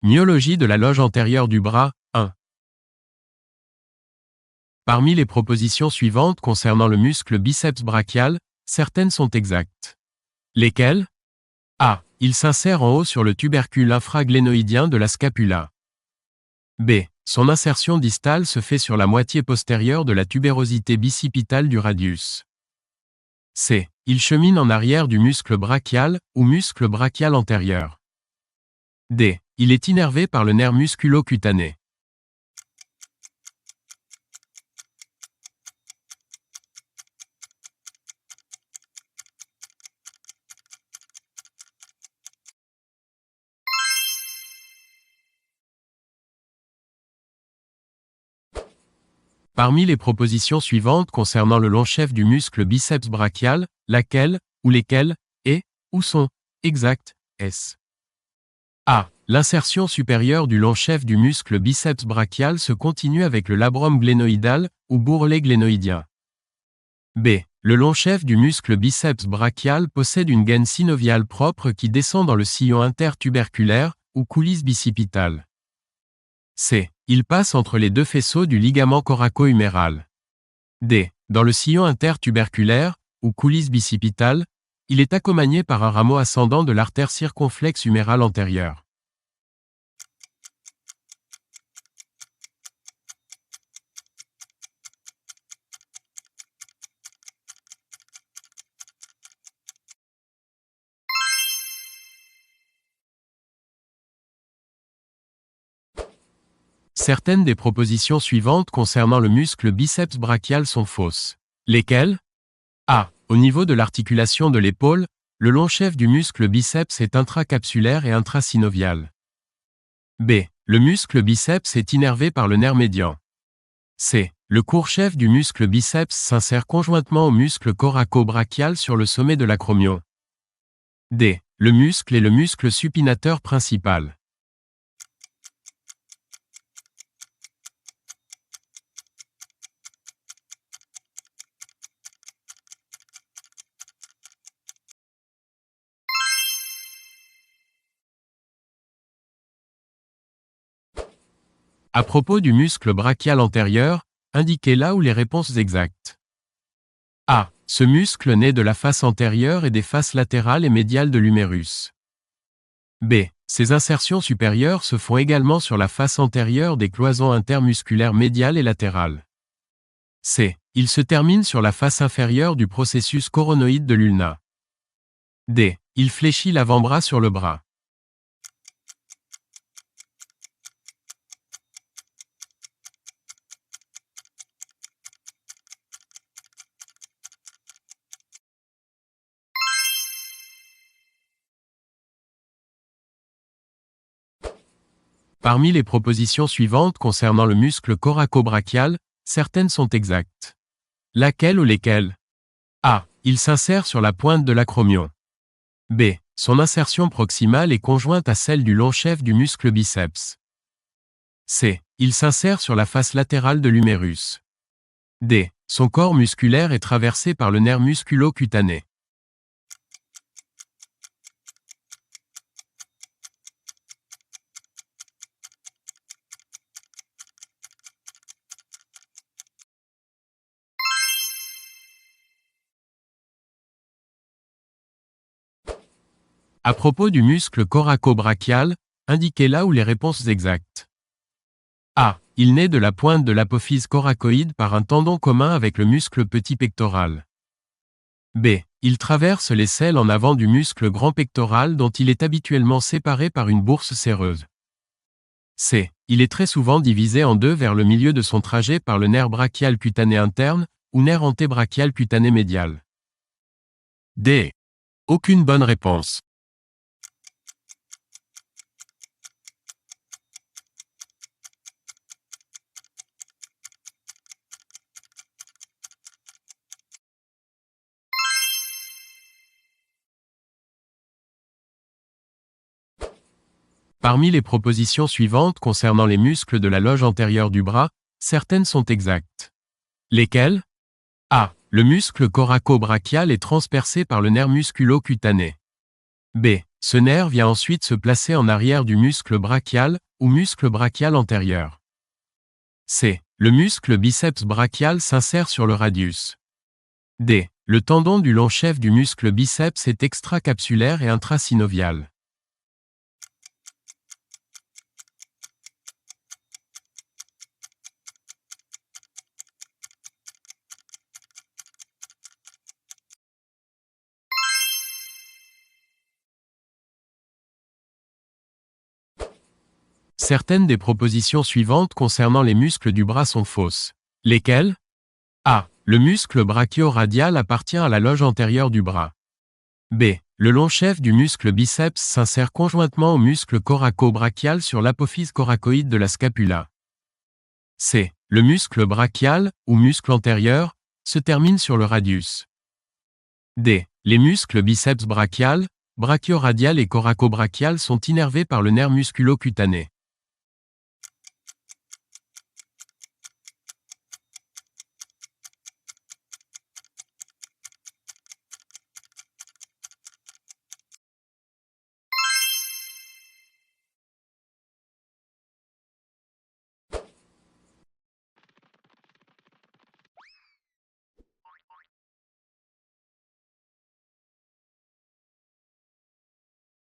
Myologie de la loge antérieure du bras, 1. Parmi les propositions suivantes concernant le muscle biceps brachial, certaines sont exactes. Lesquelles? A. Il s'insère en haut sur le tubercule infraglénoïdien de la scapula. B. Son insertion distale se fait sur la moitié postérieure de la tubérosité bicipitale du radius. C. Il chemine en arrière du muscle brachial ou muscle brachial antérieur. D. Il est innervé par le nerf musculo-cutané. Parmi les propositions suivantes concernant le long chef du muscle biceps brachial, laquelle, ou lesquelles, est, ou sont, exactes, S. A. L'insertion supérieure du long chef du muscle biceps brachial se continue avec le labrum glénoïdal, ou bourrelet glénoïdien. B. Le long chef du muscle biceps brachial possède une gaine synoviale propre qui descend dans le sillon intertuberculaire, ou coulisse bicipitale. C. Il passe entre les deux faisceaux du ligament coraco-huméral. D. Dans le sillon intertuberculaire, ou coulisse bicipitale, il est accompagné par un rameau ascendant de l'artère circonflexe humérale antérieure. Certaines des propositions suivantes concernant le muscle biceps brachial sont fausses. Lesquelles? A. Au niveau de l'articulation de l'épaule, le long chef du muscle biceps est intracapsulaire et intrasynovial. B. Le muscle biceps est innervé par le nerf médian. C. Le court chef du muscle biceps s'insère conjointement au muscle coraco-brachial sur le sommet de l'acromion. D. Le muscle est le muscle supinateur principal. À propos du muscle brachial antérieur, indiquez là où les réponses exactes. A. Ce muscle naît de la face antérieure et des faces latérales et médiales de l'humérus. B. Ses insertions supérieures se font également sur la face antérieure des cloisons intermusculaires médiales et latérales. C. Il se termine sur la face inférieure du processus coronoïde de l'ulna. D. Il fléchit l'avant-bras sur le bras. Parmi les propositions suivantes concernant le muscle coraco-brachial, certaines sont exactes. Laquelle ou lesquelles? A. Il s'insère sur la pointe de l'acromion. B. Son insertion proximale est conjointe à celle du long chef du muscle biceps. C. Il s'insère sur la face latérale de l'humérus. D. Son corps musculaire est traversé par le nerf musculo-cutané. À propos du muscle coraco-brachial, indiquez là où les réponses exactes. A. Il naît de la pointe de l'apophyse coracoïde par un tendon commun avec le muscle petit pectoral. B. Il traverse les selles en avant du muscle grand pectoral dont il est habituellement séparé par une bourse séreuse. C. Il est très souvent divisé en deux vers le milieu de son trajet par le nerf brachial cutané interne ou nerf antébrachial cutané médial. D. Aucune bonne réponse. Parmi les propositions suivantes concernant les muscles de la loge antérieure du bras, certaines sont exactes. Lesquelles? A. Le muscle coraco-brachial est transpercé par le nerf musculo-cutané. B. Ce nerf vient ensuite se placer en arrière du muscle brachial, ou muscle brachial antérieur. C. Le muscle biceps brachial s'insère sur le radius. D. Le tendon du long chef du muscle biceps est extracapsulaire et intrasynovial. Certaines des propositions suivantes concernant les muscles du bras sont fausses. Lesquelles? A. Le muscle brachio-radial appartient à la loge antérieure du bras. B. Le long chef du muscle biceps s'insère conjointement au muscle coraco-brachial sur l'apophyse coracoïde de la scapula. C. Le muscle brachial, ou muscle antérieur, se termine sur le radius. D. Les muscles biceps brachial, brachio-radial et coraco-brachial sont innervés par le nerf musculo-cutané.